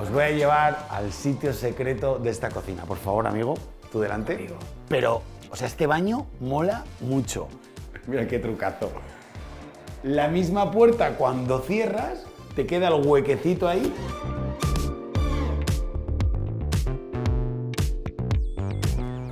os voy a llevar al sitio secreto de esta cocina. Por favor, amigo, tú delante. Amigo. Pero, o sea, este baño mola mucho. Mira qué trucazo. La misma puerta, cuando cierras, te queda el huequecito ahí.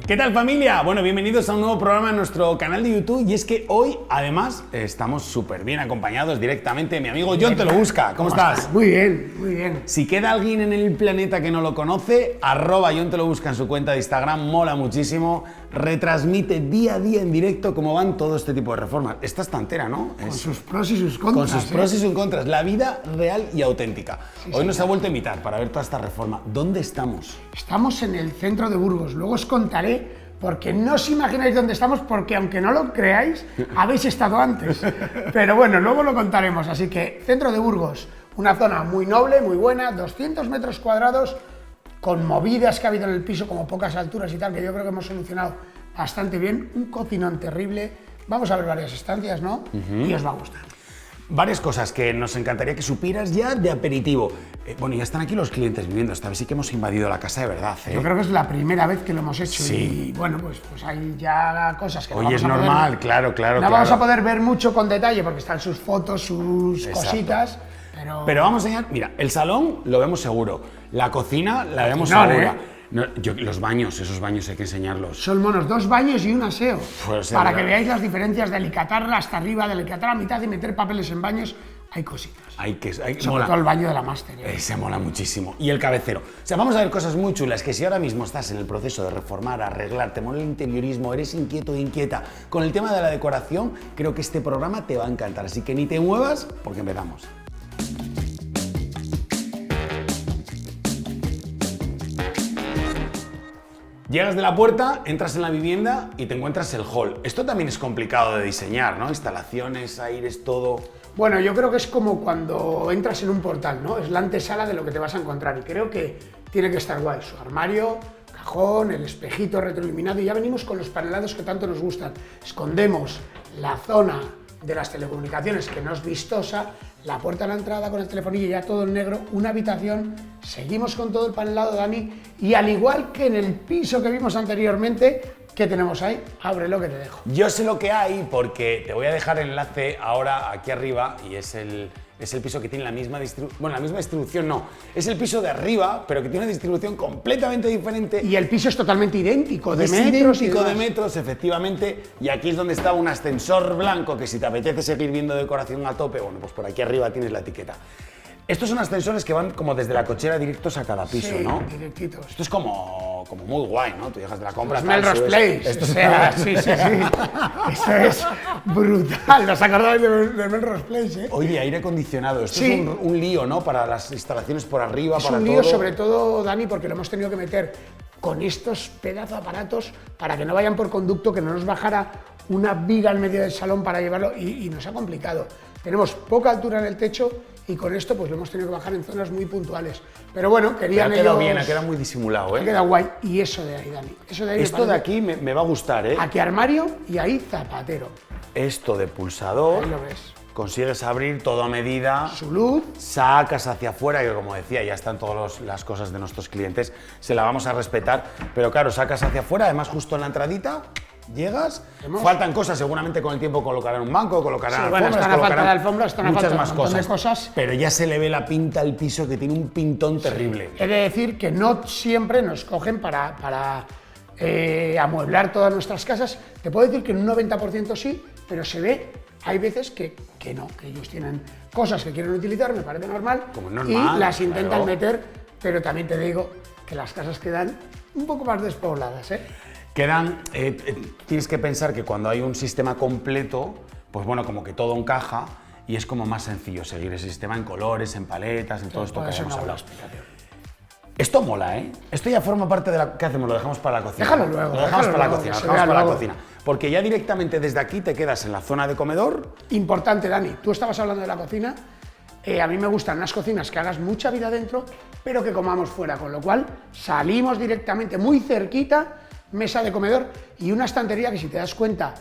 ¿Qué tal, familia? Bueno, bienvenidos a un nuevo programa en nuestro canal de YouTube. Y es que hoy, además, estamos súper bien acompañados directamente de mi amigo Jon Te Lo Busca. ¿Cómo estás? Muy bien, muy bien. Si queda alguien en el planeta que no lo conoce, @Jon Te Lo Busca en su cuenta de Instagram, mola muchísimo. Retransmite día a día en directo cómo van todo este tipo de reformas. Esta está entera, ¿no? Con sus pros y sus contras. Con sus pros y sus contras. La vida real y auténtica. Hoy nos ha vuelto a invitar para ver toda esta reforma. ¿Dónde estamos? Estamos en el centro de Burgos. Luego os contaré, porque no os imagináis dónde estamos, porque aunque no lo creáis, habéis estado antes. Pero bueno, luego lo contaremos. Así que, centro de Burgos, una zona muy noble, muy buena, 200 metros cuadrados, con movidas que ha habido en el piso, como pocas alturas y tal, que yo creo que hemos solucionado bastante bien. Un cocinón terrible. Vamos a ver varias estancias, ¿no? Y os va a gustar. Varias cosas que nos encantaría que supieras ya de aperitivo. Bueno, ya están aquí los clientes viviendo. Esta vez sí que hemos invadido la casa de verdad, ¿eh? Yo creo que es la primera vez que lo hemos hecho. Sí. Y bueno, pues hay ya cosas que no Oye, vamos es a poder normal, ver. claro. No vamos a poder ver mucho con detalle porque están sus fotos, sus Exacto. cositas, Pero vamos a enseñar, mira, el salón lo vemos seguro, la cocina la vemos Cocinón, segura. No, los baños, esos baños hay que enseñarlos. son monos, 2 baños y un aseo. Pues para verdad. que veáis las diferencias de alicatarla hasta arriba, de alicatar a mitad y meter papeles en baños, hay cositas. Hay Sobre mola. todo el baño de la máster. Se mola muchísimo. Y el cabecero. O sea, vamos a ver cosas muy chulas que si ahora mismo estás en el proceso de reformar, arreglar, te mola el interiorismo, eres inquieto o inquieta con el tema de la decoración, creo que este programa te va a encantar. Así que ni te muevas porque empezamos. Llegas de la puerta, entras en la vivienda y te encuentras el hall. Esto también es complicado de diseñar, ¿no? Instalaciones, aires, todo. Bueno, yo creo que es como cuando entras en un portal, ¿no? Es la antesala de lo que te vas a encontrar y creo que tiene que estar guay. Su armario, cajón, el espejito retroiluminado y ya venimos con los panelados que tanto nos gustan. Escondemos la zona de las telecomunicaciones que no es vistosa, la puerta a la entrada con el telefonillo ya todo en negro, una habitación, seguimos con todo el panelado, Dani, y al igual que en el piso que vimos anteriormente, ¿qué tenemos ahí? Ábrelo que te dejo. Yo sé lo que hay porque te voy a dejar el enlace ahora aquí arriba y es el piso que tiene la misma distribución, bueno, la misma distribución no, es el piso de arriba, pero que tiene una distribución completamente diferente. Y el piso es totalmente idéntico, de Es metros y idéntico de demás. metros, efectivamente, y aquí es donde está un ascensor blanco que si te apetece seguir viendo decoración a tope, bueno, pues por aquí arriba tienes la etiqueta. Estos son ascensores que van como desde la cochera directos a cada piso, Sí, ¿no? directitos. Esto es como muy guay, ¿no? Tú llegas de la compra... Los tal, Melrose subes- Place, Esto o sea, sí. Eso es brutal. ¿Os acordáis de Melrose Place, eh? Oye, aire acondicionado, esto Sí. es un lío, ¿no? Para las instalaciones por arriba, Es para un lío, todo. sobre todo, Dani, porque lo hemos tenido que meter con estos pedazos de aparatos para que no vayan por conducto, que no nos bajara una viga en medio del salón para llevarlo y nos ha complicado. Tenemos poca altura en el techo y con esto pues lo hemos tenido que bajar en zonas muy puntuales. Pero bueno, Pero querían ha quedado ellos... bien, ha quedado muy disimulado, Ha ¿eh? quedado guay. Y eso de ahí, Dani. Eso de ahí me Esto de parece- aquí me va a gustar, ¿eh? Aquí armario y ahí zapatero. Esto de pulsador, Ahí lo ves. consigues abrir todo a medida, Su luz. sacas hacia afuera, que como decía, ya están todas las cosas de nuestros clientes, se la vamos a respetar, pero claro, sacas hacia afuera, además justo en la entradita, llegas, faltan cosas, seguramente con el tiempo colocarán un banco, colocarán Sí, bueno, alfombras, están a falta colocarán de alfombras, están a muchas falta de más un montón de cosas, cosas. pero ya se le ve la pinta al piso que tiene un pintón terrible. He de decir que no siempre nos cogen para amueblar todas nuestras casas. Te puedo decir que en un 90% sí, pero se ve, hay veces que no, que ellos tienen cosas que quieren utilizar, me parece normal, Como es normal, y las intentan claro. meter, pero también te digo que las casas quedan un poco más despobladas, ¿eh? Tienes que pensar que cuando hay un sistema completo, pues bueno, como que todo encaja y es como más sencillo seguir ese sistema en colores, en paletas, en todo esto que Puede ser hemos una buena hablado. explicación. Esto mola, ¿eh? Esto ya forma parte de la... ¿Qué hacemos? Lo dejamos para la cocina. Déjalo luego, Lo dejamos déjalo para la luego, cocina, que lo se dejamos vea para la luego. cocina. Porque ya directamente desde aquí te quedas en la zona de comedor. Importante, Dani, tú estabas hablando de la cocina. A mí me gustan unas cocinas que hagas mucha vida dentro, pero que comamos fuera, con lo cual salimos directamente muy cerquita, mesa de comedor y una estantería que, si te das cuenta,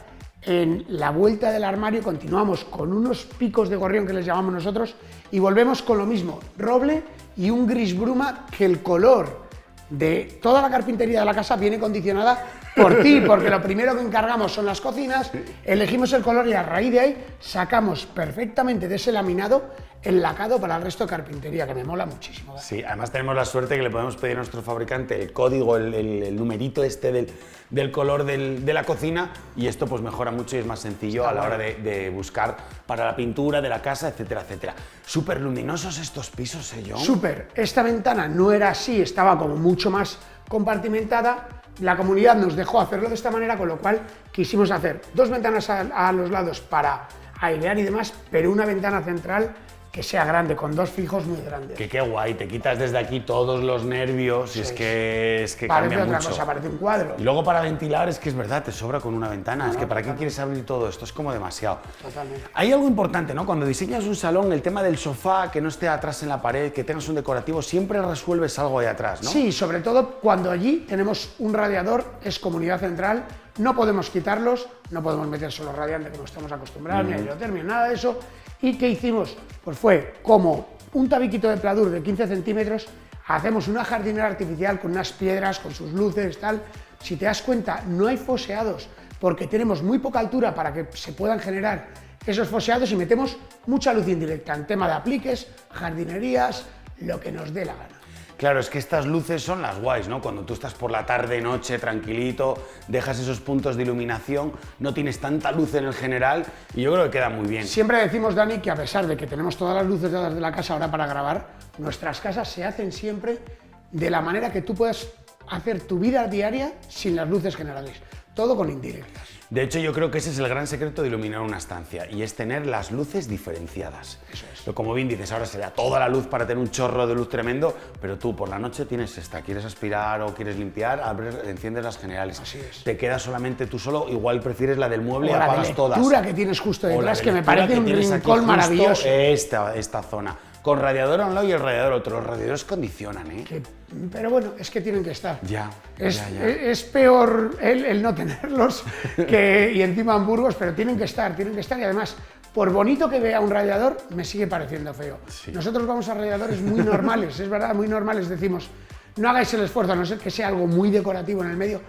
en la vuelta del armario continuamos con unos picos de gorrión que les llamamos nosotros y volvemos con lo mismo, roble y un gris bruma, que el color de toda la carpintería de la casa viene condicionada por ti, porque lo primero que encargamos son las cocinas, elegimos el color y a raíz de ahí sacamos perfectamente de ese laminado el lacado para el resto de carpintería, que me mola muchísimo. Sí, además tenemos la suerte que le podemos pedir a nuestro fabricante el código, el numerito este del color de la cocina, y esto pues mejora mucho y es más sencillo a la hora de buscar para la pintura de la casa, etcétera, etcétera. Súper luminosos estos pisos, ¿eh, John? Súper. Esta ventana no era así, estaba como mucho más compartimentada. La comunidad nos dejó hacerlo de esta manera, con lo cual quisimos hacer 2 ventanas a los lados para airear y demás, pero una ventana central que sea grande, con 2 fijos muy grandes. Que qué guay, te quitas desde aquí todos los nervios, y es que parece cambia otra mucho. cosa, parece un cuadro. Y luego para ventilar es que es verdad, te sobra con una ventana, es que ¿para qué quieres abrir todo esto? Es como demasiado. Totalmente. Hay algo importante, ¿no? Cuando diseñas un salón, el tema del sofá, que no esté atrás en la pared, que tengas un decorativo, siempre resuelves algo ahí atrás, ¿no? Sí, sobre todo cuando allí tenemos un radiador, es comunidad central, no podemos quitarlos, no podemos meter solo radiante como estamos acostumbrados, ni aerotermia, nada de eso. ¿Y qué hicimos? Pues fue como un tabiquito de pladur de 15 centímetros, hacemos una jardinera artificial con unas piedras, con sus luces, tal. Si te das cuenta, no hay foseados, porque tenemos muy poca altura para que se puedan generar esos foseados y metemos mucha luz indirecta en tema de apliques, jardinerías, lo que nos dé la gana. Claro, es que estas luces son las guays, ¿no? Cuando tú estás por la tarde, noche, tranquilito, dejas esos puntos de iluminación, no tienes tanta luz en el general y yo creo que queda muy bien. Siempre decimos, Dani, que a pesar de que tenemos todas las luces dadas de la casa ahora para grabar, nuestras casas se hacen siempre de la manera que tú puedas hacer tu vida diaria sin las luces generales, todo con indirectas. De hecho, yo creo que ese es el gran secreto de iluminar una estancia, y es tener las luces diferenciadas. Eso es. Pero como bien dices, ahora se da toda la luz para tener un chorro de luz tremendo, pero tú por la noche tienes esta, quieres aspirar o quieres limpiar, enciendes las generales. Así es. Te quedas solamente tú solo, igual prefieres la del mueble y O la de apagas todas. lectura que tienes justo O la detrás, de que me lectura parece un tienes aquí rincón justo maravilloso. Esta zona. Con radiador a un lado y el radiador otro. Los radiadores condicionan, ¿eh? Pero bueno, es que tienen que estar. Ya. Es peor el no tenerlos y encima en Burgos, pero tienen que estar y además, por bonito que vea un radiador, me sigue pareciendo feo. Sí. Nosotros vamos a radiadores muy normales, es verdad, muy normales, decimos, no hagáis el esfuerzo, a no ser que sea algo muy decorativo en el medio,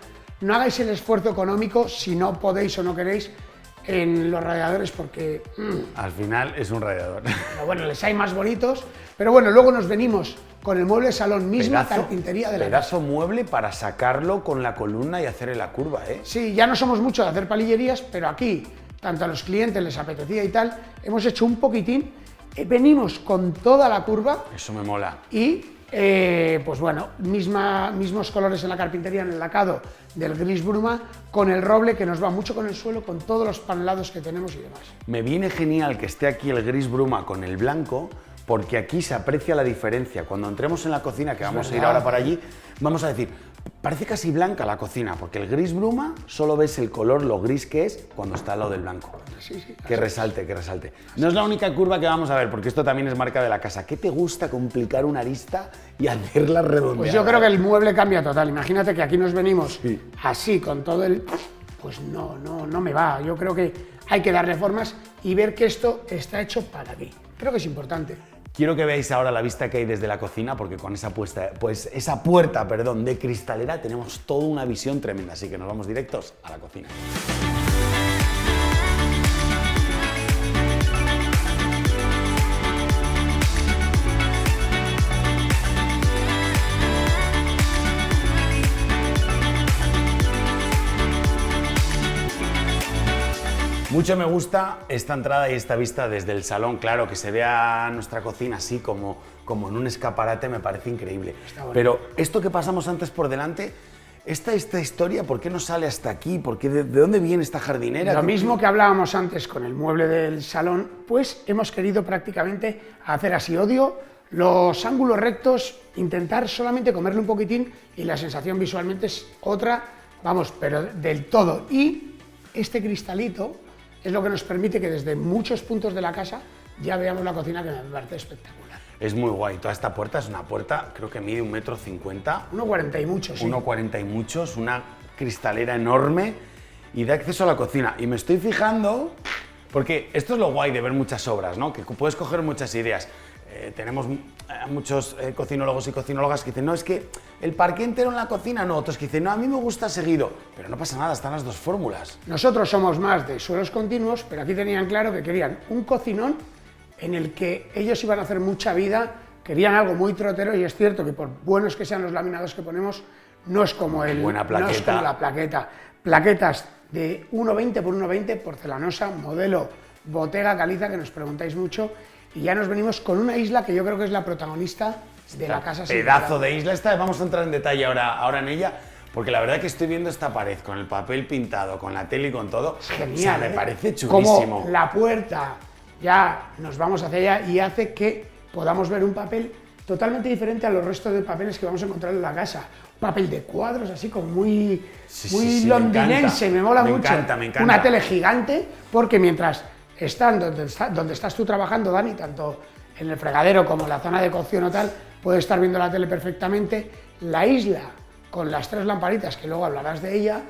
no hagáis el esfuerzo económico si no podéis o no queréis en los radiadores, porque Al final es un radiador. pero bueno, les hay más bonitos, pero bueno, luego nos venimos con el mueble de salón, misma carpintería de la casa. Pedazo mueble para sacarlo con la columna y hacerle la curva, ¿eh? Sí, ya no somos mucho de hacer palillerías, pero aquí, tanto a los clientes les apetecía y tal, hemos hecho un poquitín, venimos con toda la curva Eso me mola. y, pues bueno, mismos colores en la carpintería, en el lacado del gris bruma, con el roble que nos va mucho con el suelo, con todos los panelados que tenemos y demás. Me viene genial que esté aquí el gris bruma con el blanco, porque aquí se aprecia la diferencia. Cuando entremos en la cocina, que vamos a ir ahora para allí, vamos a decir, parece casi blanca la cocina, porque el gris bruma solo ves el color, lo gris que es, cuando está al lado del blanco. Sí, Que resalte, que resalte. No es la única curva que vamos a ver, porque esto también es marca de la casa. ¿Qué te gusta complicar una arista y hacerla redondeada? Pues yo creo que el mueble cambia total. Imagínate que aquí nos venimos Sí. así, con todo el... Pues no me va. Yo creo que hay que darle formas y ver que esto está hecho para ti. Creo que es importante. Quiero que veáis ahora la vista que hay desde la cocina, porque con esa puerta de cristalera tenemos toda una visión tremenda, así que nos vamos directos a la cocina. Mucho me gusta esta entrada y esta vista desde el salón, claro, que se vea nuestra cocina así como en un escaparate, me parece increíble. Pero esto que pasamos antes por delante, esta historia, ¿por qué no sale hasta aquí? ¿De dónde viene esta jardinera? Lo mismo que hablábamos antes con el mueble del salón, pues hemos querido prácticamente hacer así. Odio los ángulos rectos, intentar solamente comerle un poquitín y la sensación visualmente es otra, vamos, pero del todo. Y este cristalito es lo que nos permite que desde muchos puntos de la casa ya veamos la cocina, que me parece espectacular. Es muy guay. Toda esta puerta es una puerta, creo que mide 1,50 m. 1,40 y mucho, sí. 1,40 y muchos, una cristalera enorme. y da acceso a la cocina. Y me estoy fijando, porque esto es lo guay de ver muchas obras, ¿no? Que puedes coger muchas ideas. Tenemos muchos cocinólogos y cocinólogas que dicen, no, es que el parqué entero en la cocina, no, otros que dicen, no, a mí me gusta seguido, pero no pasa nada, están las dos fórmulas. Nosotros somos más de suelos continuos, pero aquí tenían claro que querían un cocinón en el que ellos iban a hacer mucha vida, querían algo muy trotero, y es cierto que por buenos que sean los laminados que ponemos, no es como Buena plaqueta. no es como la plaqueta. Plaquetas de 1,20 por 1,20, porcelanosa, modelo Bottega Caliza, que nos preguntáis mucho, y ya nos venimos con una isla que yo creo que es la protagonista de la casa. Pedazo de isla esta, vamos a entrar en detalle ahora en ella, porque la verdad que estoy viendo esta pared con el papel pintado, con la tele y con todo. Es genial, o sea, me parece chulísimo. Como la puerta, ya nos vamos hacia allá y hace que podamos ver un papel totalmente diferente a los restos de papeles que vamos a encontrar en la casa. Un papel de cuadros, así como muy londinense, me mola mucho. Me encanta. Una tele gigante, porque mientras están donde estás tú trabajando, Dani, tanto en el fregadero como en la zona de cocción o tal, puedes estar viendo la tele perfectamente. La isla con las 3 lamparitas, que luego hablarás de ella,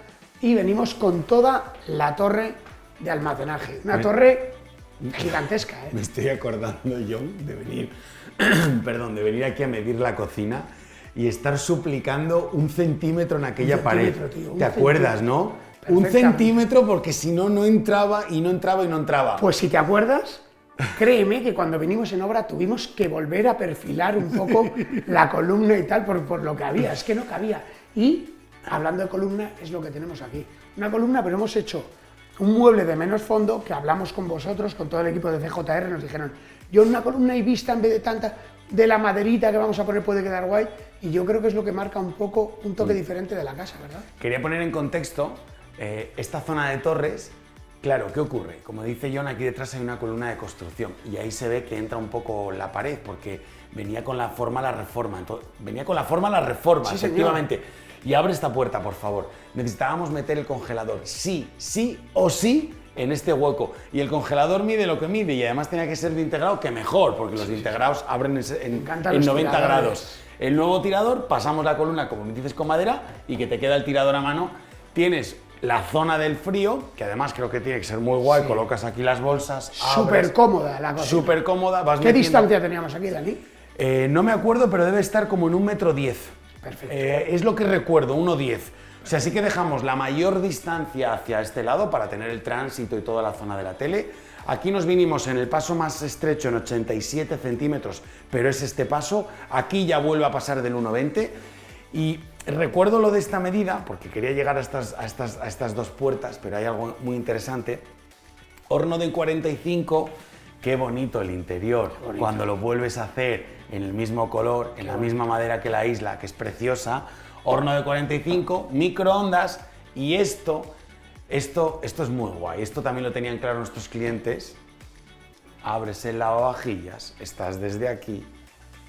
y venimos con toda la torre de almacenaje. Una torre gigantesca, ¿eh? Me estoy acordando yo de venir, de venir aquí a medir la cocina y estar suplicando 1 centímetro en aquella pared. Tío, ¿Te acuerdas, no? 1 centímetro, porque si no, no entraba y no entraba y no entraba. Pues si te acuerdas, créeme que cuando venimos en obra tuvimos que volver a perfilar un poco la columna y tal por lo que había, es que no cabía. Y hablando de columna, es lo que tenemos aquí. Una columna, pero hemos hecho un mueble de menos fondo, que hablamos con vosotros, con todo el equipo de CJR, nos dijeron, yo una columna y vista en vez de tanta, de la maderita que vamos a poner puede quedar guay, y yo creo que es lo que marca un poco un toque diferente de la casa, ¿verdad? Quería poner en contexto esta zona de torres. Claro, ¿qué ocurre? Como dice John, aquí detrás hay una columna de construcción y ahí se ve que entra un poco la pared, porque venía con la forma la reforma. Sí, efectivamente. Señor. Y abre esta puerta, por favor. Necesitábamos meter el congelador, sí o sí, en este hueco. Y el congelador mide lo que mide, y además tenía que ser de integrado, que mejor, porque los integrados abren en 90 grados. El nuevo tirador, pasamos la columna, como me dices, con madera, y que te queda el tirador a mano. Tienes la zona del frío, que además creo que tiene que ser muy guay, sí. Colocas aquí las bolsas, súper cómoda la cocina. Súper cómoda. ¿Qué distancia teníamos aquí, Dani? No me acuerdo, pero debe estar como en 1,10 m. Perfecto. Es lo que recuerdo, 1,10 m. O sea, sí que dejamos la mayor distancia hacia este lado para tener el tránsito y toda la zona de la tele. Aquí nos vinimos en el paso más estrecho en 87 centímetros, pero es este paso. Aquí ya vuelve a pasar del 1,20 m. Y recuerdo lo de esta medida, porque quería llegar a estas 2 puertas, pero hay algo muy interesante. Horno de 45, qué bonito el interior. Bonito. Cuando lo vuelves a hacer en el mismo color, en la misma madera que la isla, que es preciosa. Horno de 45, microondas, y esto es muy guay. Esto también lo tenían claro nuestros clientes. Abres el lavavajillas, estás desde aquí,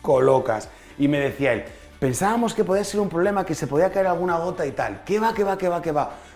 colocas, y me decía él, pensábamos que podía ser un problema, que se podía caer alguna gota y tal. ¿Qué va?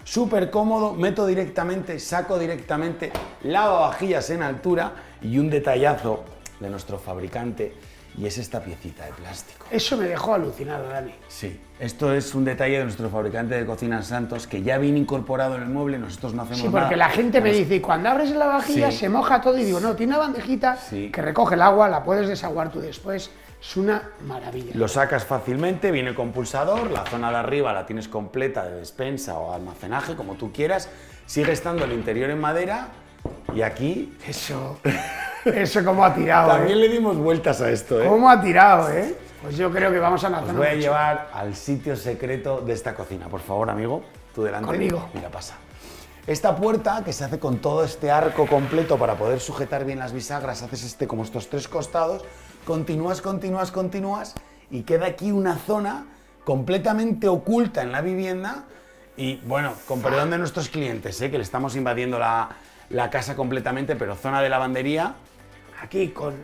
Súper cómodo, meto directamente, saco directamente, lavavajillas en altura, y un detallazo de nuestro fabricante, y es esta piecita de plástico. Eso me dejó alucinado, Dani. Sí, esto es un detalle de nuestro fabricante de Cocinas Santos, que ya viene incorporado en el mueble, nosotros no hacemos nada. Sí, porque la gente me dice, y cuando abres la vajilla se moja todo, y digo, no, tiene una bandejita que recoge el agua, la puedes desaguar tú después. Es una maravilla. Lo sacas fácilmente, viene con pulsador, la zona de arriba la tienes completa de despensa o almacenaje, como tú quieras. Sigue estando el interior en madera, y aquí... Eso cómo ha tirado. También le dimos vueltas a esto, ¿eh? ¿Cómo ha tirado, eh? Pues yo creo que vamos a lanzar. Os voy a llevar al sitio secreto de esta cocina. Por favor, amigo, tú delante. Conmigo. Mira, pasa. Esta puerta, que se hace con todo este arco completo para poder sujetar bien las bisagras, haces como estos 3 costados, continúas, y queda aquí una zona completamente oculta en la vivienda, y bueno, con perdón de nuestros clientes, que le estamos invadiendo la casa completamente, pero zona de lavandería. Aquí con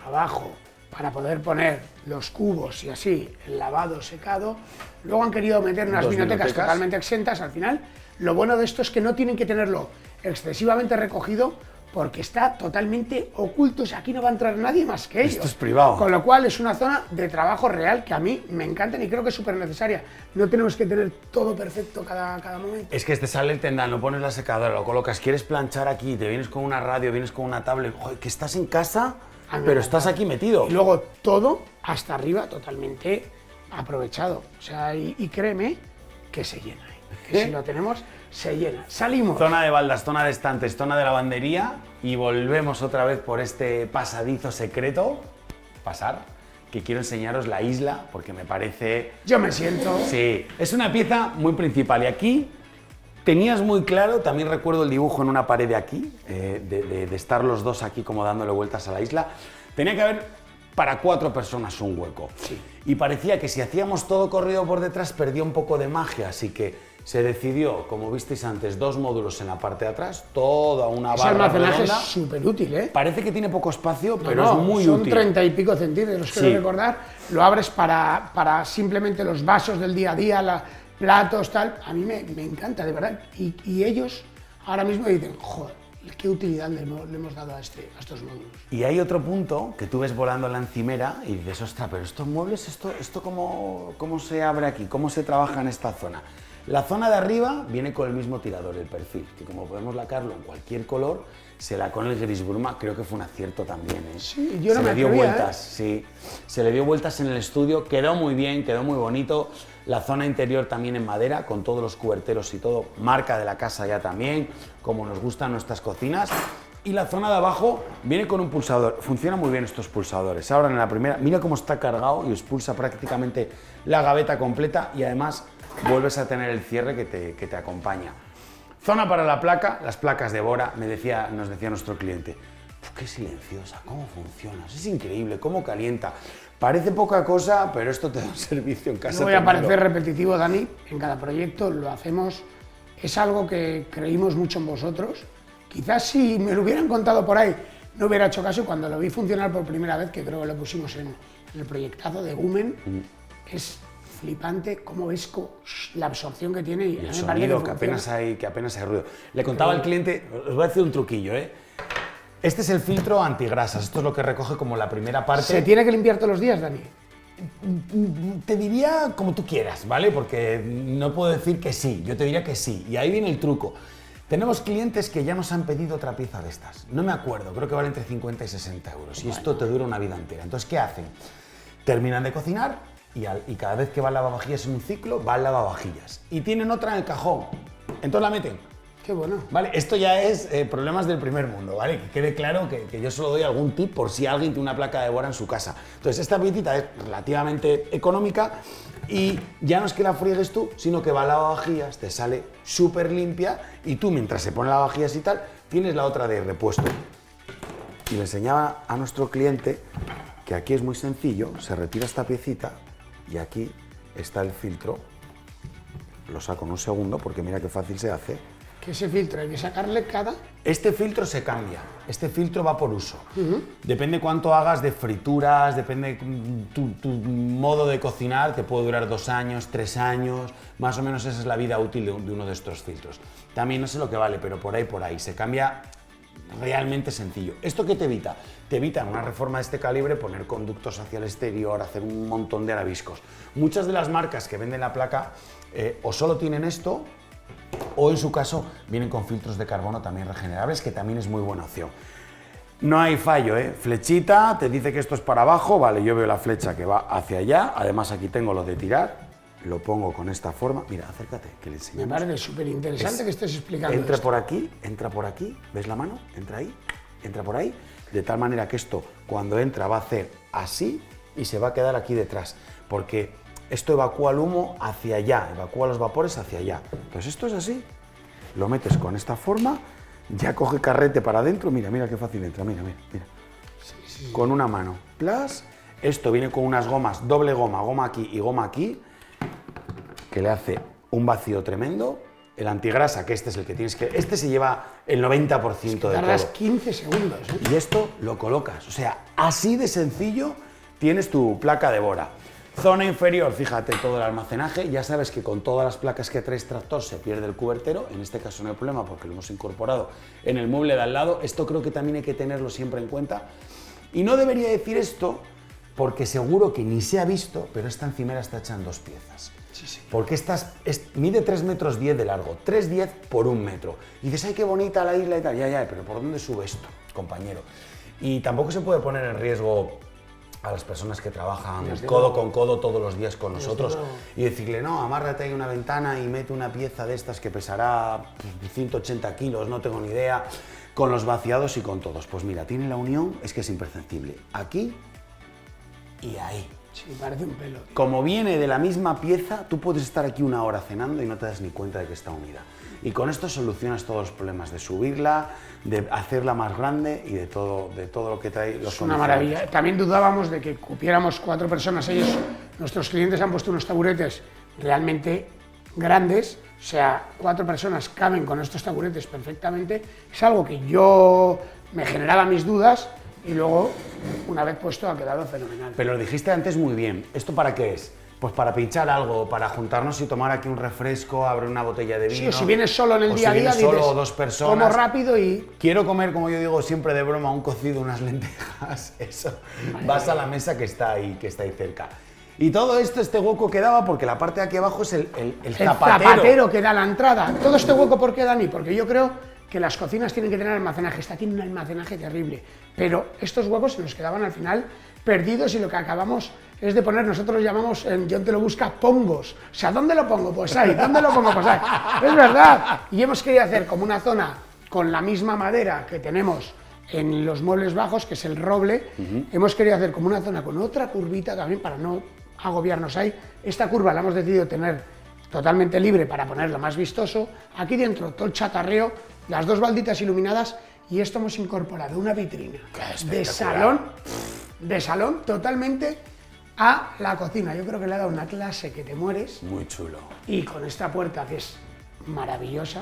abajo, para poder poner los cubos y así, el lavado, secado. Luego han querido meter unas vinotecas totalmente exentas al final. Lo bueno de esto es que no tienen que tenerlo excesivamente recogido, porque está totalmente oculto, o sea, aquí no va a entrar nadie más que ellos. Esto es privado. Con lo cual es una zona de trabajo real que a mí me encanta y creo que es súper necesaria. No tenemos que tener todo perfecto cada momento. Es que te sale el tendal, no pones la secadora, lo colocas, quieres planchar aquí, te vienes con una radio, vienes con una tablet, joder, que estás en casa, pero estás aquí metido. Y luego todo hasta arriba totalmente aprovechado. O sea, y créeme que se llena. Que si lo tenemos, se llena. Salimos. Zona de baldas, zona de estantes, zona de lavandería y volvemos otra vez por este pasadizo secreto. Pasar, que quiero enseñaros la isla porque me parece... Yo me siento... Sí, es una pieza muy principal y aquí tenías muy claro, también recuerdo el dibujo en una pared de aquí, de estar los dos aquí como dándole vueltas a la isla. Tenía que haber para 4 personas un hueco. Sí. Y parecía que si hacíamos todo corrido por detrás perdía un poco de magia, así que se decidió, como visteis antes, 2 módulos en la parte de atrás, toda una Ese barra almacenaje redonda. es súper útil, ¿eh? Parece que tiene poco espacio, pero No, es muy son útil. 30 y pico centímetros, Sí. quiero recordar. Lo abres para simplemente los vasos del día a día, platos, tal. A mí me encanta, de verdad. Y ellos ahora mismo dicen, joder, qué utilidad le hemos dado a estos módulos. Y hay otro punto que tú ves volando en la encimera y dices, ostras, pero estos muebles, ¿esto cómo se abre aquí? ¿Cómo se trabaja en esta zona? La zona de arriba viene con el mismo tirador, el perfil, que como podemos lacarlo en cualquier color, se la con el gris bruma, creo que fue un acierto también, ¿eh? Sí, yo no se me le dio atrevía, vueltas, sí, se le dio vueltas en el estudio, quedó muy bien, quedó muy bonito. La zona interior también en madera, con todos los cuberteros y todo, marca de la casa ya también, como nos gustan nuestras cocinas. Y la zona de abajo viene con un pulsador, funciona muy bien estos pulsadores. Ahora en la primera, mira cómo está cargado y expulsa prácticamente la gaveta completa y además vuelves a tener el cierre que te acompaña. Zona para la placa, las placas de Bora, nos decía nuestro cliente. Qué silenciosa, cómo funciona, es increíble, cómo calienta. Parece poca cosa, pero esto te da un servicio en casa. No voy a parecer repetitivo, Dani, en cada proyecto lo hacemos, es algo que creímos mucho en vosotros. Quizás si me lo hubieran contado por ahí, no hubiera hecho caso. Cuando lo vi funcionar por primera vez, que creo que lo pusimos en el proyectazo de Gumen, es flipante cómo ves la absorción que tiene y el me sonido, parece que apenas hay ruido. Le contaba al cliente, os voy a decir un truquillo, ¿eh? Este es el filtro antigrasas, esto es lo que recoge como la primera parte. ¿Se tiene que limpiar todos los días, Dani? Te diría como tú quieras, ¿vale? Porque no puedo decir que sí, yo te diría que sí. Y ahí viene el truco. Tenemos clientes que ya nos han pedido otra pieza de estas. No me acuerdo, creo que vale entre 50 y 60 euros. Y esto te dura una vida entera. Entonces, ¿qué hacen? Terminan de cocinar y cada vez que va al lavavajillas en un ciclo, va al lavavajillas. Y tienen otra en el cajón. Entonces la meten. Qué bueno. Vale, esto ya es problemas del primer mundo, ¿vale? Que quede claro que yo solo doy algún tip por si alguien tiene una placa de Bora en su casa. Entonces, esta piecita es relativamente económica y ya no es que la friegues tú, sino que va al lavavajillas, te sale súper limpia y tú, mientras se pone lavavajillas y tal, tienes la otra de repuesto. Y le enseñaba a nuestro cliente que aquí es muy sencillo, se retira esta piecita y aquí está el filtro. Lo saco en un segundo porque mira qué fácil se hace. Que ese filtro hay que sacarle cada... Este filtro se cambia, este filtro va por uso. Depende cuánto hagas de frituras, depende tu modo de cocinar, te puede durar 2 años, 3 años, más o menos esa es la vida útil de uno de estos filtros. También no sé lo que vale, pero por ahí, se cambia realmente sencillo. ¿Esto qué te evita? Te evita en una reforma de este calibre poner conductos hacia el exterior, hacer un montón de arabiscos. Muchas de las marcas que venden la placa o solo tienen esto, o en su caso vienen con filtros de carbono también regenerables, que también es muy buena opción. No hay fallo, ¿eh? Flechita, te dice que esto es para abajo, vale, yo veo la flecha que va hacia allá, además aquí tengo lo de tirar, lo pongo con esta forma, mira, acércate, que le enseñamos. Me parece súper interesante que estés explicando Entra esto. por aquí, ¿ves la mano? Entra ahí, entra por ahí, de tal manera que esto cuando entra va a hacer así y se va a quedar aquí detrás, porque esto evacúa el humo hacia allá, evacúa los vapores hacia allá. Entonces esto es así, lo metes con esta forma, ya coge carrete para adentro, mira qué fácil entra, mira. Sí. Con una mano, plas, esto viene con unas gomas, doble goma aquí y goma aquí, que le hace un vacío tremendo. El antigrasa, que este es el que tienes que... Este se lleva el 90% de todo. Tardas 15 segundos, ¿eh? Y esto lo colocas, o sea, así de sencillo tienes tu placa de Bora. Zona inferior, fíjate, todo el almacenaje. Ya sabes que con todas las placas que trae tractor se pierde el cubertero. En este caso no hay problema porque lo hemos incorporado en el mueble de al lado. Esto creo que también hay que tenerlo siempre en cuenta. Y no debería decir esto porque seguro que ni se ha visto, pero esta encimera está hecha en 2 piezas. Sí. Porque mide 3,10 metros de largo, 3,10 por 1 metro. Y dices, ay, qué bonita la isla y tal. Ya, pero ¿por dónde sube esto, compañero? Y tampoco se puede poner en riesgo a las personas que trabajan codo con codo todos los días con nosotros y decirle, no, amárrate ahí una ventana y mete una pieza de estas que pesará 180 kilos, no tengo ni idea, con los vaciados y con todos. Pues mira, tiene la unión, es que es imperceptible. Aquí y ahí. Sí, parece un pelo. Como viene de la misma pieza, tú puedes estar aquí 1 hora cenando y no te das ni cuenta de que está unida. Y con esto solucionas todos los problemas de subirla, de hacerla más grande y de todo lo que trae los Es una maravilla. También dudábamos de que cupiéramos 4 personas. Nuestros clientes han puesto unos taburetes realmente grandes, o sea, 4 personas caben con estos taburetes perfectamente. Es algo que yo me generaba mis dudas y luego, una vez puesto, ha quedado fenomenal. Pero lo dijiste antes muy bien. ¿Esto para qué es? Pues para pinchar algo, para juntarnos y tomar aquí un refresco, abrir una botella de vino. Sí, o si vienes solo en el día a día, si vienes solo dices, o 2 personas. como rápido y... Quiero comer, como yo digo siempre de broma, un cocido, unas lentejas, eso. Vas a la mesa que está ahí cerca. Y todo esto, este hueco quedaba porque la parte de aquí abajo es el zapatero que da la entrada. Todo este hueco, ¿por qué, Dani? Porque yo creo que las cocinas tienen que tener almacenaje. Esta tiene un almacenaje terrible. Pero estos huecos se nos quedaban al final perdidos y lo que acabamos es de poner, nosotros llamamos en John Te Lo Busca, pongos. O sea, ¿dónde lo pongo? Pues ahí. ¿Dónde lo pongo? Pues ahí. Es verdad. Y hemos querido hacer como una zona con la misma madera que tenemos en los muebles bajos, que es el roble. Hemos querido hacer como una zona con otra curvita también para no agobiarnos ahí. Esta curva la hemos decidido tener totalmente libre para ponerlo más vistoso. Aquí dentro todo el chatarreo, las 2 balditas iluminadas y esto hemos incorporado una vitrina de salón totalmente a la cocina. Yo creo que le ha dado una clase que te mueres. Muy chulo. Y con esta puerta que es maravillosa,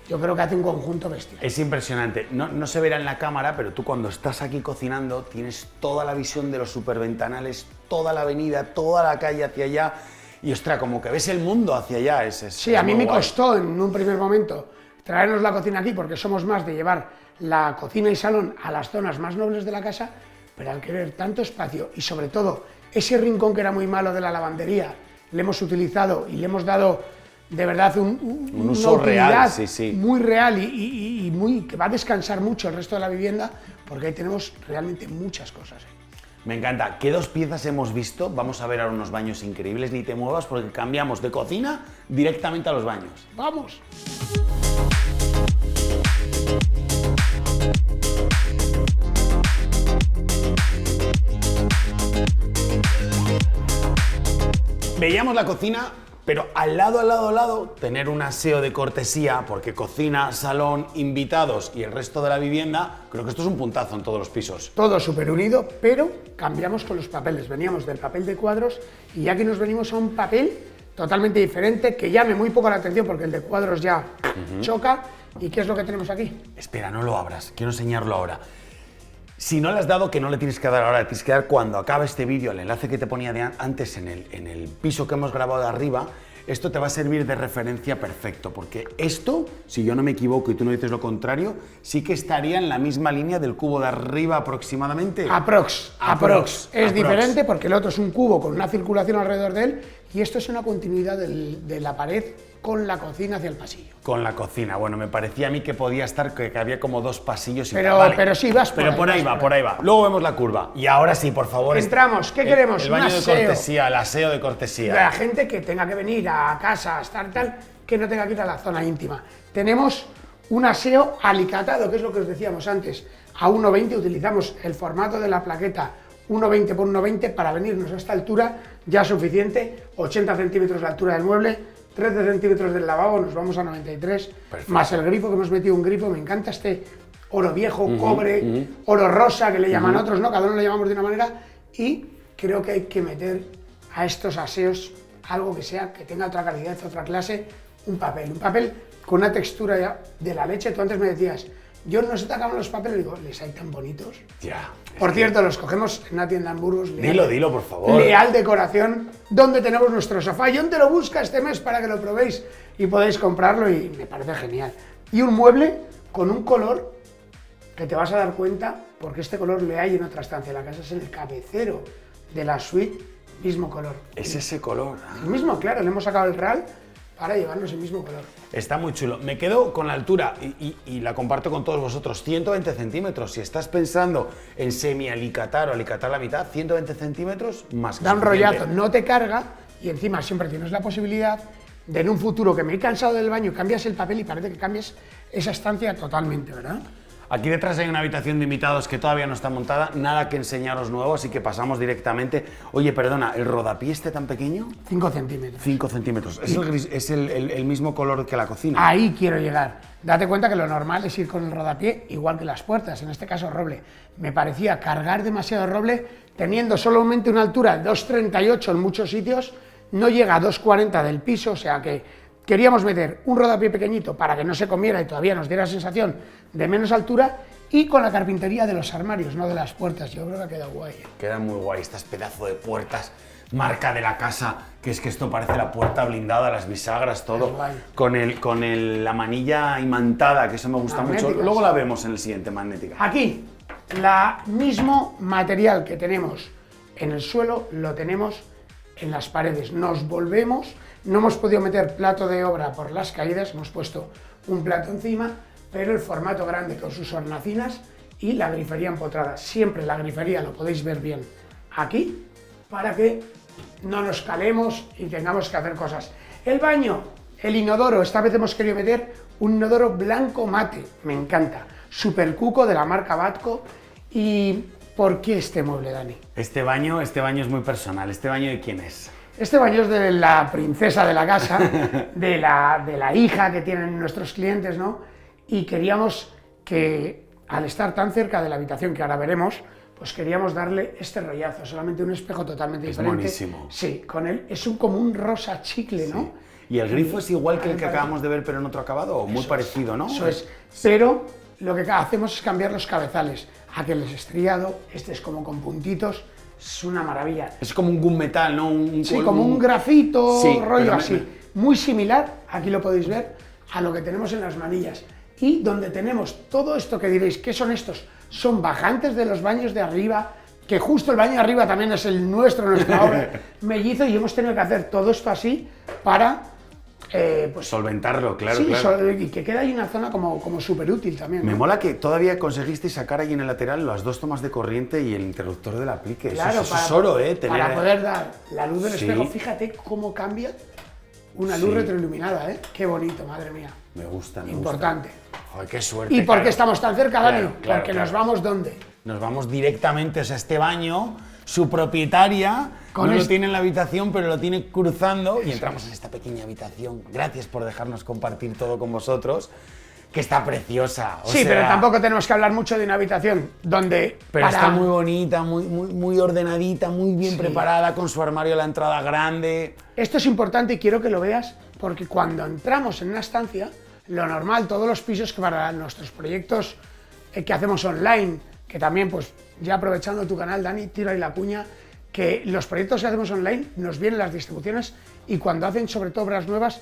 yo creo que hace un conjunto bestial. Es impresionante. No se verá en la cámara, pero tú cuando estás aquí cocinando tienes toda la visión de los superventanales, toda la avenida, toda la calle hacia allá. Y ostras, como que ves el mundo hacia allá. Sí, a mí me costó en un primer momento traernos la cocina aquí porque somos más de llevar la cocina y salón a las zonas más nobles de la casa, pero al querer tanto espacio y sobre todo ese rincón que era muy malo de la lavandería, le hemos utilizado y le hemos dado de verdad un uso real, muy real y muy, que va a descansar mucho el resto de la vivienda porque ahí tenemos realmente muchas cosas. Me encanta. ¿Qué 2 piezas hemos visto? Vamos a ver ahora unos baños increíbles, ni te muevas porque cambiamos de cocina directamente a los baños. ¡Vamos! Veíamos la cocina, pero al lado, tener un aseo de cortesía, porque cocina, salón, invitados y el resto de la vivienda, creo que esto es un puntazo en todos los pisos. Todo súper unido, pero cambiamos con los papeles. Veníamos del papel de cuadros y aquí nos venimos a un papel totalmente diferente, que llame muy poco la atención porque el de cuadros ya choca. ¿Y qué es lo que tenemos aquí? Espera, no lo abras, quiero enseñarlo ahora. Si no le has dado, que no le tienes que dar ahora, le tienes que dar cuando acabe este vídeo, el enlace que te ponía antes en el piso que hemos grabado de arriba. Esto te va a servir de referencia perfecto, porque esto, si yo no me equivoco y tú no dices lo contrario, sí que estaría en la misma línea del cubo de arriba aproximadamente. Aprox. Es diferente porque el otro es un cubo con una circulación alrededor de él y esto es una continuidad de la pared con la cocina hacia el pasillo. Con la cocina, bueno, me parecía a mí que podía estar, que había como 2 pasillos. Pero sí, vas por ahí. Pero por ahí va. Luego vemos la curva. Y ahora sí, por favor. Entramos, ¿qué queremos? El baño de cortesía, el aseo de cortesía. De la gente que tenga que venir a casa a estar tal, que no tenga que ir a la zona íntima. Tenemos un aseo alicatado, que es lo que os decíamos antes. A 1,20 utilizamos el formato de la plaqueta 1,20 por 1,20 para venirnos a esta altura, ya suficiente, 80 centímetros la altura del mueble, 13 centímetros del lavabo, nos vamos a 93, perfecto. Más el grifo, que hemos metido un grifo, me encanta este oro viejo, cobre, oro rosa, que le llaman otros, ¿no? Cada uno lo llamamos de una manera, y creo que hay que meter a estos aseos algo que sea, que tenga otra calidad, otra clase, un papel con una textura ya de la leche. Tú antes me decías, Yo no se te acaban los papeles, digo, les hay tan bonitos. Ya. Por cierto, los cogemos en una tienda en Burgos. Dilo, por favor. Leal Decoración, donde tenemos nuestro sofá. John te lo busca este mes para que lo probéis y podéis comprarlo y me parece genial. Y un mueble con un color que te vas a dar cuenta, porque este color le hay en otra estancia. La casa es el cabecero de la suite, mismo color. Es ese color. El mismo, claro, le hemos sacado el RAL para llevarnos el mismo color. Está muy chulo. Me quedo con la altura y la comparto con todos vosotros. 120 centímetros. Si estás pensando en semi-alicatar o alicatar la mitad, 120 centímetros más que Da un suficiente. rollazo, no te carga y encima siempre tienes la posibilidad de en un futuro que me he cansado del baño, cambias el papel y parece que cambies esa estancia totalmente, ¿verdad? Aquí detrás hay una habitación de invitados que todavía no está montada, nada que enseñaros nuevo, así que pasamos directamente. Oye, perdona, ¿el rodapié este tan pequeño? 5 centímetros. 5 centímetros. Es el mismo color que la cocina. Ahí quiero llegar. Date cuenta que lo normal es ir con el rodapié igual que las puertas, en este caso roble. Me parecía cargar demasiado roble, teniendo solamente una altura de 2,38 en muchos sitios, no llega a 2,40 del piso, o sea que queríamos meter un rodapié pequeñito para que no se comiera y todavía nos diera sensación de menos altura y con la carpintería de los armarios, no de las puertas. Yo creo que ha quedado guay. Queda muy guay estas pedazos de puertas, marca de la casa, que es que esto parece la puerta blindada, las bisagras, todo, con la manilla imantada, que eso me gusta mucho. Luego la vemos en el siguiente, magnética. Aquí, la mismo material que tenemos en el suelo, lo tenemos en las paredes. Nos volvemos, no hemos podido meter plato de obra por las caídas, hemos puesto un plato encima, pero el formato grande con sus hornacinas y la grifería empotrada. Siempre la grifería lo podéis ver bien aquí, para que no nos calemos y tengamos que hacer cosas. El baño, el inodoro, esta vez hemos querido meter un inodoro blanco mate, me encanta, super cuco de la marca Batco. ¿Y por qué este mueble, Dani? Este baño es muy personal. ¿Este baño de quién es? Este baño es de la princesa de la casa, de la hija que tienen nuestros clientes, ¿no? Y queríamos que, al estar tan cerca de la habitación, que ahora veremos, pues queríamos darle este rollazo, solamente un espejo totalmente diferente. Buenísimo. Sí, con él es como un rosa chicle, ¿no? Sí. ¿Y el grifo es igual que el que acabamos de ver, pero en otro acabado? ¿O muy parecido, no? Eso es. Pero lo que hacemos es cambiar los cabezales. Aquel es estriado, este es como con puntitos, es una maravilla. Es como un gunmetal, ¿no? Sí, como un grafito, sí, rollo así. Muy similar, aquí lo podéis ver, a lo que tenemos en las manillas. Y donde tenemos todo esto que diréis, ¿qué son estos? Son bajantes de los baños de arriba, que justo el baño de arriba también es el nuestra obra, mellizo, y hemos tenido que hacer todo esto así para pues solventarlo, claro, sí, claro. Y que queda ahí una zona como súper útil también. Me ¿no? mola que todavía conseguisteis sacar ahí en el lateral las dos tomas de corriente y el interruptor del aplique. Claro, eso es oro, ¿eh? Para poder dar la luz del Sí. espejo. Fíjate cómo cambia una luz retroiluminada, ¿eh? Qué bonito, madre mía. Me gusta, me Importante. gusta. Joder, qué suerte. ¿Y por qué claro. estamos tan cerca, Dani? Claro, Porque claro. nos vamos ¿dónde? Nos vamos directamente, o sea, este baño, su propietaria no lo tiene en la habitación, pero lo tiene cruzando y entramos en esta pequeña habitación. Gracias por dejarnos compartir todo con vosotros, que está preciosa. Sí, pero tampoco tenemos que hablar mucho de una habitación donde... Pero está muy bonita, muy ordenadita, muy bien preparada, con su armario a la entrada grande. Esto es importante y quiero que lo veas, porque cuando entramos en una estancia, lo normal, todos los pisos que para nuestros proyectos que hacemos online, que también, pues, ya aprovechando tu canal, Dani, tiro ahí la cuña, que los proyectos que hacemos online nos vienen las distribuciones y cuando hacen sobre todo obras nuevas,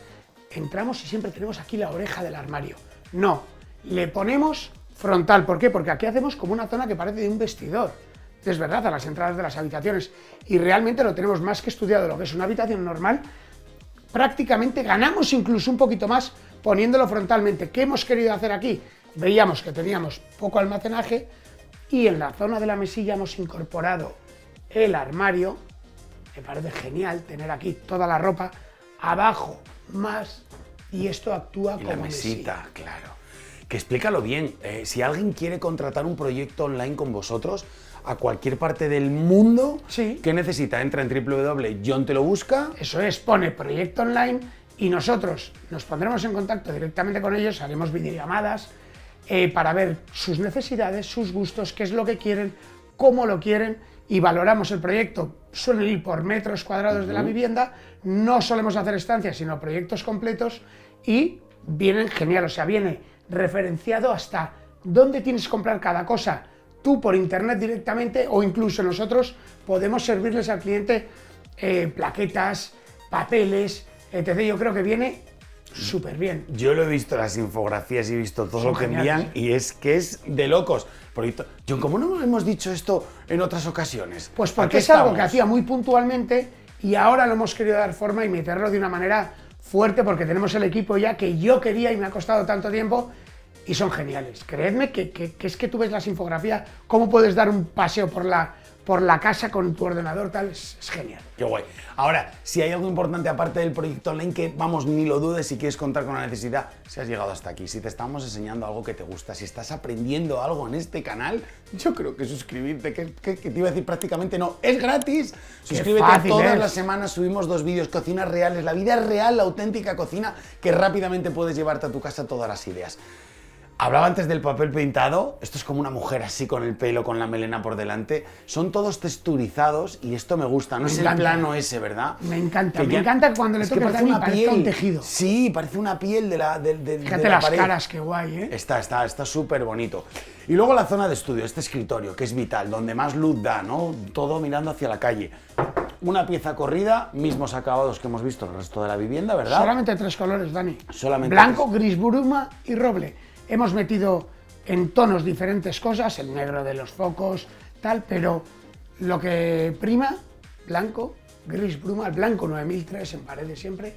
entramos y siempre tenemos aquí la oreja del armario. No, le ponemos frontal. ¿Por qué? Porque aquí hacemos como una zona que parece de un vestidor. Es verdad, a las entradas de las habitaciones. Y realmente lo tenemos más que estudiado, lo que es una habitación normal. Prácticamente ganamos incluso un poquito más poniéndolo frontalmente. ¿Qué hemos querido hacer aquí? Veíamos que teníamos poco almacenaje y en la zona de la mesilla hemos incorporado el armario. Me parece genial tener aquí toda la ropa, abajo más, y esto actúa Y como la mesita, claro. Que explícalo bien. Si alguien quiere contratar un proyecto online con vosotros, a cualquier parte del mundo, Sí. ¿qué necesita? Entra en www.jontelo-busca. Eso es, pone proyecto online y nosotros nos pondremos en contacto directamente con ellos, haremos videollamadas para ver sus necesidades, sus gustos, qué es lo que quieren, cómo lo quieren y valoramos el proyecto. Suelen ir por metros cuadrados de la vivienda, no solemos hacer estancias, sino proyectos completos y vienen genial, o sea, viene referenciado hasta dónde tienes que comprar cada cosa, tú por internet directamente o incluso nosotros podemos servirles al cliente plaquetas, papeles, etc. Yo creo que viene súper bien. Yo lo he visto las infografías y he visto todo Son lo que geniales, envían y es que es de locos. John, ¿cómo no hemos dicho esto en otras ocasiones? Pues ¿A porque qué es algo estamos? que hacía muy puntualmente y ahora lo hemos querido dar forma y meterlo de una manera fuerte porque tenemos el equipo ya que yo quería y me ha costado tanto tiempo y son geniales. Creedme que es que tú ves las infografías, cómo puedes dar un paseo por la casa con tu ordenador, tal, es genial. Qué guay. Ahora, si hay algo importante aparte del proyecto online, que vamos, ni lo dudes si quieres contar con la necesidad, si has llegado hasta aquí, si te estamos enseñando algo que te gusta, si estás aprendiendo algo en este canal, yo creo que suscribirte, que te iba a decir prácticamente no, es gratis. Suscríbete, fácil todas es. las semanas subimos 2 vídeos, cocinas reales, la vida real, la auténtica cocina, que rápidamente puedes llevarte a tu casa todas las ideas. Hablaba antes del papel pintado, esto es como una mujer así con el pelo, con la melena por delante, son todos texturizados y esto me gusta, no es el plano ese, ¿verdad? Me encanta, Que me ya- encanta que cuando le es que toques parece Dani una parezca piel. un tejido. Sí, parece una piel de la Fíjate las pared. caras, qué guay, ¿eh? Está súper bonito. Y luego la zona de estudio, este escritorio, que es vital, donde más luz da, ¿no? Todo mirando hacia la calle. Una pieza corrida, mismos acabados que hemos visto en el resto de la vivienda, ¿verdad? Solamente 3 colores, Dani. Solamente Blanco, 3. gris bruma y roble. Hemos metido en tonos diferentes cosas, el negro de los focos, tal, pero lo que prima, blanco, gris bruma, el blanco 9003 en paredes siempre,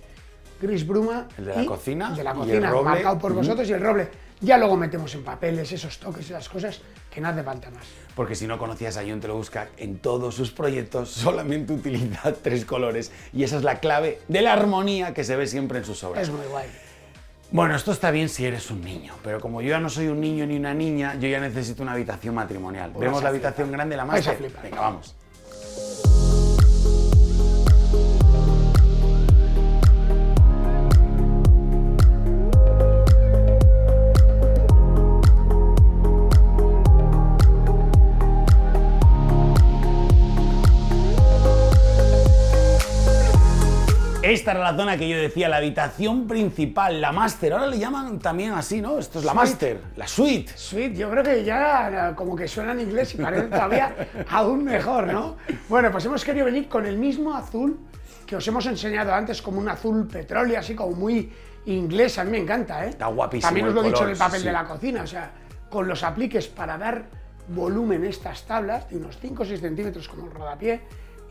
gris bruma. El de la y cocina el de la y el cocina, roble. marcado por vosotros, y el roble. Ya luego metemos en papeles esos toques y las cosas que no hace falta más. Porque si no conocías a John Te Lo Busca, en todos sus proyectos solamente utiliza 3 colores y esa es la clave de la armonía que se ve siempre en sus obras. Es muy guay. Bueno, esto está bien si eres un niño, pero como yo ya no soy un niño ni una niña, yo ya necesito una habitación matrimonial. Pues ¿Vemos vas la a habitación flipar. grande, la Vais a máster? flipar. Venga, vamos. Esta era la zona que yo decía, la habitación principal, la máster. Ahora le llaman también así, ¿no? Esto es la Suite. máster, la suite. Sweet, yo creo que ya como que suena en inglés y parece todavía aún mejor, ¿no? Bueno, pues hemos querido venir con el mismo azul que os hemos enseñado antes, como un azul petróleo, así como muy inglés, a mí me encanta, ¿eh? Está guapísimo También os lo he el dicho color, en el papel sí. de la cocina, o sea, con los apliques para dar volumen estas tablas de unos 5 o 6 centímetros como el rodapié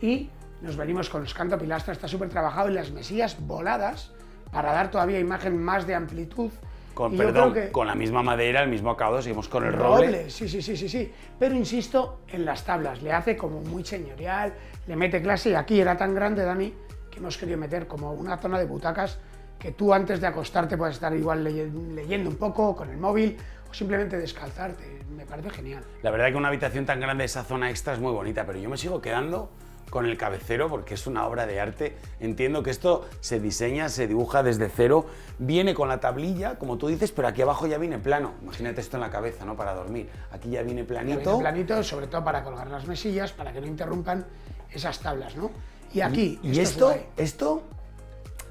y nos venimos con los cantopilastras, está súper trabajado y las mesillas voladas para dar todavía imagen más de amplitud. Con, Y yo perdón, creo que- con la misma madera, el mismo acabado, seguimos con el roble. Sí. Pero insisto en las tablas, le hace como muy señorial, le mete clase y aquí era tan grande, Dani, que hemos querido meter como una zona de butacas que tú antes de acostarte puedes estar igual leyendo un poco con el móvil o simplemente descalzarte. Me parece genial. La verdad que una habitación tan grande, esa zona extra es muy bonita, pero yo me sigo quedando con el cabecero porque es una obra de arte. Entiendo que esto se diseña, se dibuja desde cero, viene con la tablilla, como tú dices, pero aquí abajo ya viene plano. Imagínate esto en la cabeza, ¿no? Para dormir. Aquí ya viene planito. Planito, sobre todo para colgar las mesillas, para que no interrumpan esas tablas, ¿no? Y aquí, Y es esto, guay. esto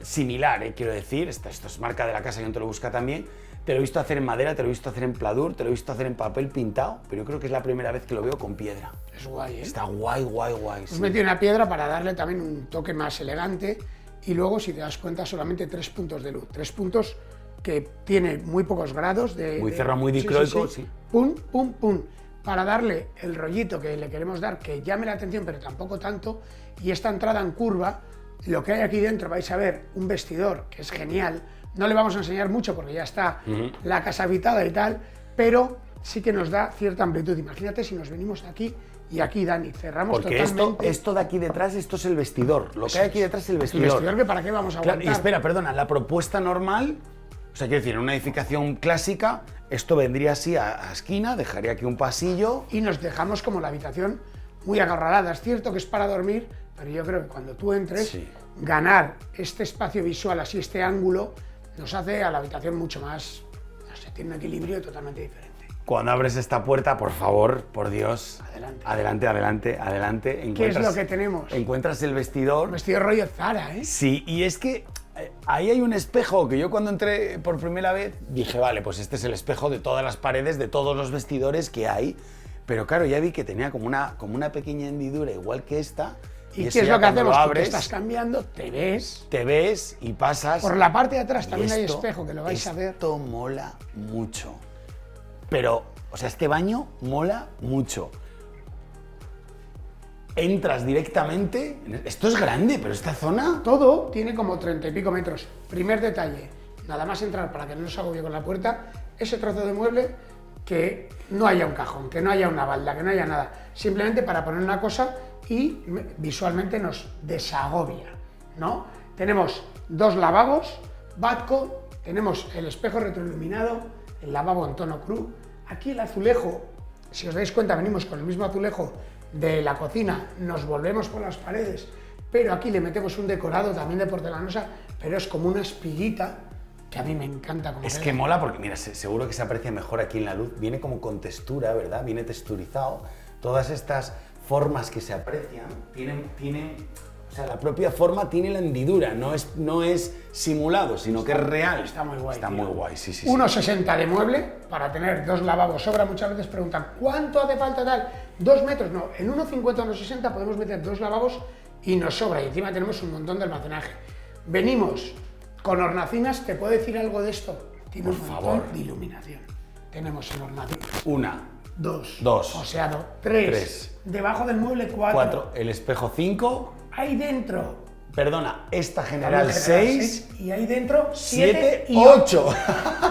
similar, quiero decir, esto es marca de la casa, John Te Lo Busca también. Te lo he visto hacer en madera, te lo he visto hacer en pladur, te lo he visto hacer en papel pintado, pero yo creo que es la primera vez que lo veo con piedra. Es guay, ¿eh? Está guay. Hemos Sí. metido una piedra para darle también un toque más elegante y luego, si te das cuenta, solamente 3 puntos de luz. 3 puntos que tiene muy pocos grados de... Muy cerrado, muy dicroico, sí. Pum, pum, pum. Para darle el rollito que le queremos dar, que llame la atención, pero tampoco tanto. Y esta entrada en curva, lo que hay aquí dentro, vais a ver un vestidor que es genial. No le vamos a enseñar mucho porque ya está la casa habitada y tal, pero sí que nos da cierta amplitud. Imagínate si nos venimos de aquí y aquí, Dani, cerramos Porque totalmente. esto de aquí detrás, esto es el vestidor. Lo que hay aquí detrás es el ¿El vestidor. vestidor que para qué vamos a Claro, aguantar? y espera, perdona, la propuesta normal, o sea, quiero decir, en una edificación clásica, esto vendría así a esquina, dejaría aquí un pasillo. Y nos dejamos como la habitación muy agarrada. Es cierto que es para dormir, pero yo creo que cuando tú entres, Sí. ganar este espacio visual, así este ángulo, nos hace a la habitación mucho más, no sé, tiene un equilibrio totalmente diferente. Cuando abres esta puerta, por favor, por Dios, Adelante. adelante. ¿Qué es lo que tenemos? Encuentras el vestidor. Un vestido rollo Zara, ¿eh? Sí, y es que Ahí hay un espejo que yo cuando entré por primera vez dije, vale, pues este es el espejo de todas las paredes, de todos los vestidores que hay. Pero claro, ya vi que tenía como una pequeña hendidura igual que esta. ¿Y eso qué es ya lo que cuando hacemos? lo Tú te abres, estás cambiando, te ves. y pasas. Por la parte de atrás y también hay esto- espejo, que lo vais a ver. Esto mola mucho. Pero, o sea, este baño mola mucho. Entras directamente. Esto es grande, pero esta zona. Todo tiene como 30 y pico metros. Primer detalle, nada más entrar para que no nos agobie con la puerta, ese trozo de mueble, que no haya un cajón, que no haya una balda, que no haya nada. Simplemente para poner una cosa y visualmente nos desagobia, ¿no? Tenemos 2 lavabos, Batco, tenemos el espejo retroiluminado, el lavabo en tono cru. Aquí el azulejo, si os dais cuenta, venimos con el mismo azulejo de la cocina, nos volvemos por las paredes, pero aquí le metemos un decorado también de porcelanosa, pero es como una espiguita que a mí me encanta. Como Es queda. que mola porque, mira, seguro que se aprecia mejor aquí en la luz. Viene como con textura, ¿verdad? Viene texturizado. Todas estas formas que se aprecian tienen o sea, la propia forma tiene la hendidura, no es simulado, sino que es real. Está muy guay. Está tío. muy guay, sí. 1,60 de mueble para tener 2 lavabos sobra. Muchas veces preguntan, ¿cuánto hace falta tal? 2 metros, no. En 1,50 o 1,60 podemos meter 2 lavabos y nos sobra. Y encima tenemos un montón de almacenaje. Venimos con hornacinas. ¿Te puedo decir algo de esto? Tiene Por un montón favor. de iluminación. Tenemos en hornacinas 1, 2, 2, oseado 3, tres. debajo del mueble 4. 4, el espejo 5, Ahí dentro perdona, esta general 6, y ahí dentro 7 7 y 8.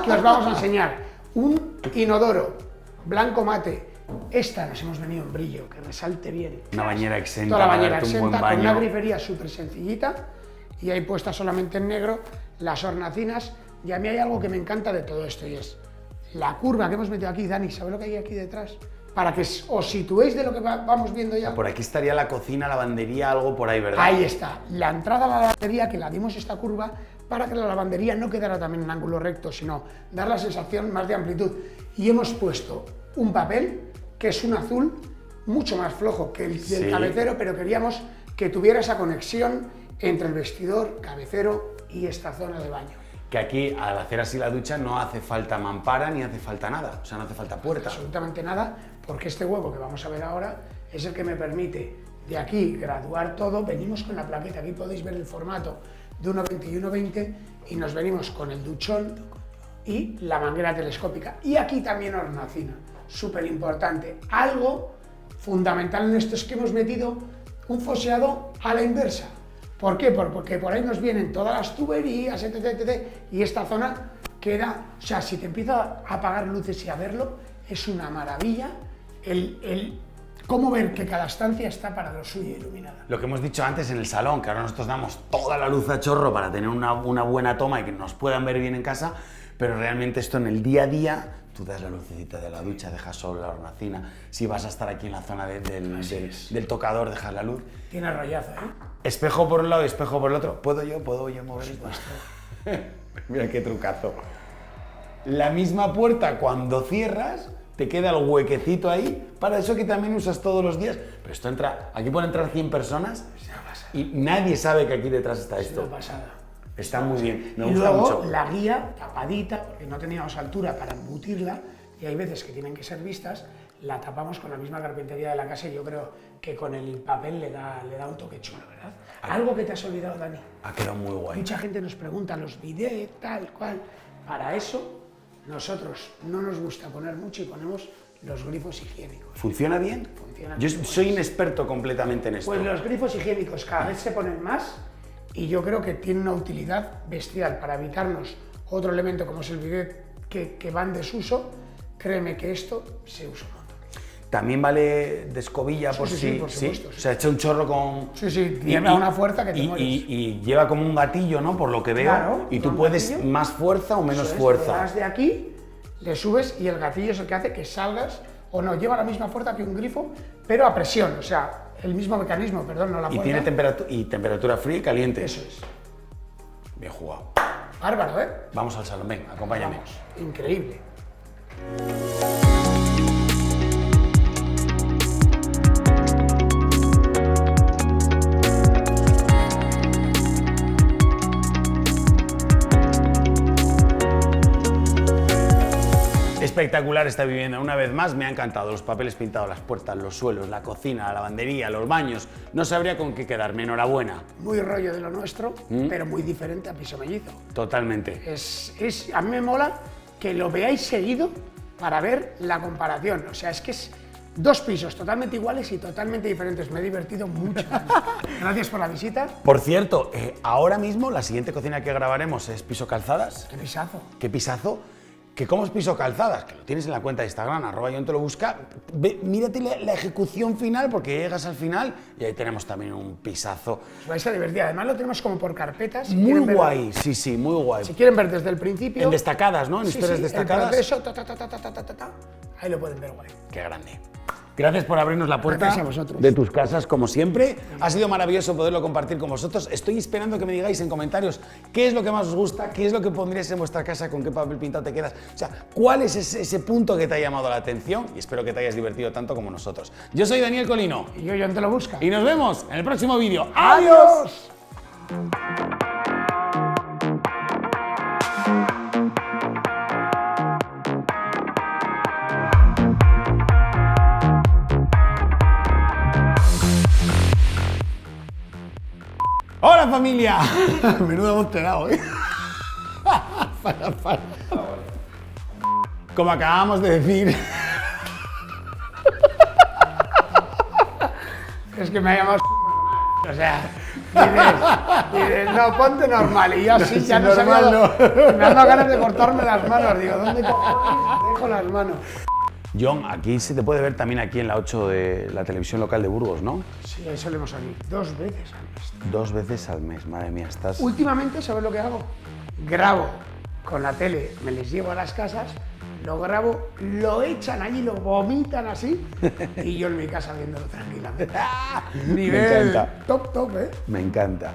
que os vamos a enseñar. Un inodoro blanco mate. Esta nos hemos venido en brillo, que resalte bien. Una bañera exenta. Toda la para bañera darte un buen exenta, con una baño. grifería súper sencillita y ahí puesta solamente en negro las hornacinas. Y a mí hay algo que me encanta de todo esto y es la curva que hemos metido aquí. Dani, ¿sabes lo que hay aquí detrás? Para que os situéis de lo que vamos viendo ya. Por aquí estaría la cocina, lavandería, algo por ahí, ¿verdad? Ahí está, la entrada a la lavandería, que la dimos esta curva para que la lavandería no quedara también en ángulo recto, sino dar la sensación más de amplitud. Y hemos puesto un papel que es un azul mucho más flojo que el del Sí. cabecero, pero queríamos que tuviera esa conexión entre el vestidor, cabecero y esta zona de baño. Que aquí, al hacer así la ducha, no hace falta mampara ni hace falta nada. O sea, no hace falta puerta. Absolutamente nada, porque este hueco que vamos a ver ahora es el que me permite de aquí graduar todo. Venimos con la plaqueta, aquí podéis ver el formato de 1,20 y 1,20 y nos venimos con el duchón y la manguera telescópica. Y aquí también hornacina, súper importante. Algo fundamental en esto es que hemos metido un foseado a la inversa. ¿Por qué? Porque por ahí nos vienen todas las tuberías, etc. Y esta zona queda, o sea, si te empieza a apagar luces y a verlo, es una maravilla el cómo ver que cada estancia está para lo suyo iluminada. Lo que hemos dicho antes en el salón, que ahora nosotros damos toda la luz a chorro para tener una buena toma y que nos puedan ver bien en casa, pero realmente esto en el día a día, tú das la lucecita de la ducha, dejas solo la hornacina, si vas a estar aquí en la zona del tocador, dejas la luz. Tiene rollazo, ¿eh? Espejo por un lado y espejo por el otro. ¿Puedo yo mover esto? Mira qué trucazo. La misma puerta, cuando cierras, te queda el huequecito ahí, para eso que también usas todos los días. Pero esto entra, aquí pueden entrar 100 personas y nadie sabe que aquí detrás está Es esto. una pasada. Está muy bien, me Y gusta luego mucho. la guía tapadita, porque no teníamos altura para embutirla, y hay veces que tienen que ser vistas, la tapamos con la misma carpintería de la casa y yo creo que con el papel le da un toque chulo, ¿verdad? Algo que te has olvidado, Dani. Ha quedado muy guay. Mucha gente nos pregunta, los bidets, tal cual. Para eso, nosotros no nos gusta poner mucho y ponemos los grifos higiénicos. ¿Funciona bien? Funciona Yo bien. soy inexperto completamente en esto. Pues los grifos higiénicos cada vez se ponen más y yo creo que tienen una utilidad bestial para evitarnos otro elemento como es el bidet que va en desuso. Créeme que esto se usa un montón. También vale de escobilla Sí, por sí, si... sí, por supuesto, sí. O sea, echa un chorro con... Sí, sí, lleva una fuerza que te mueres. Y lleva como un gatillo, ¿no? Por lo que veo. Claro, y tú un puedes gatillo. más fuerza o menos Eso es, fuerza. le das de aquí, le subes y el gatillo es el que hace que salgas o no. Lleva la misma fuerza que un grifo, pero a presión. O sea, el mismo mecanismo, perdón, no la Y fuerza. tiene temperatura fría y caliente. Eso es. Bien jugado. Bárbaro, ¿eh? Vamos al salón, ven, acompáñame. Vamos, increíble. Espectacular esta vivienda, una vez más me ha encantado. Los papeles pintados, las puertas, los suelos, la cocina, la lavandería, los baños. No sabría con qué quedarme, enhorabuena. Muy rollo de lo nuestro, pero muy diferente a Piso Mellizo. Totalmente. A mí me mola que lo veáis seguido para ver la comparación. O sea, es que es 2 pisos totalmente iguales y totalmente diferentes. Me he divertido mucho. Gracias por la visita. Por cierto, ahora mismo la siguiente cocina que grabaremos es Piso Calzadas. ¡Qué pisazo! ¿Qué pisazo? ¿Que cómo es Piso Calzadas? Que lo tienes en la cuenta de Instagram, @YonTeLoBusca. Mírate la ejecución final, porque llegas al final y ahí tenemos también un pisazo. Os vais a divertir. Además lo tenemos como por carpetas. Muy guay, sí, muy guay. Si quieren ver desde el principio... En destacadas, ¿no? En historias destacadas. El proceso, ahí lo pueden ver guay. Qué grande. Gracias por abrirnos la puerta Gracias a vosotros. de tus casas, como siempre. Ha sido maravilloso poderlo compartir con vosotros. Estoy esperando que me digáis en comentarios qué es lo que más os gusta, qué es lo que pondríais en vuestra casa, con qué papel pintado te quedas. O sea, cuál es ese punto que te ha llamado la atención, y espero que te hayas divertido tanto como nosotros. Yo soy Daniel Colino. Y yo, Jon Te Lo Busca. Y nos vemos en el próximo vídeo. ¡Adiós! ¡Hola, familia! Menudo hemos pegado, ¿eh? Para. Como acabamos de decir... Es que me ha llamado... O sea, dices, no, ponte normal. Y yo así, ya no sabía... Me han dado ganas de cortarme las manos. Digo, ¿dónde dejo las manos? Jon, aquí se te puede ver también aquí en la 8 de la televisión local de Burgos, ¿no? Sí, ahí solemos salir 2 veces al mes. 2 veces al mes, madre mía, estás... Últimamente, ¿sabes lo que hago? Grabo con la tele, me les llevo a las casas, lo grabo, lo echan allí, lo vomitan así, y yo en mi casa viéndolo tranquilamente. Nivel Me encanta. top, ¿eh? Me encanta.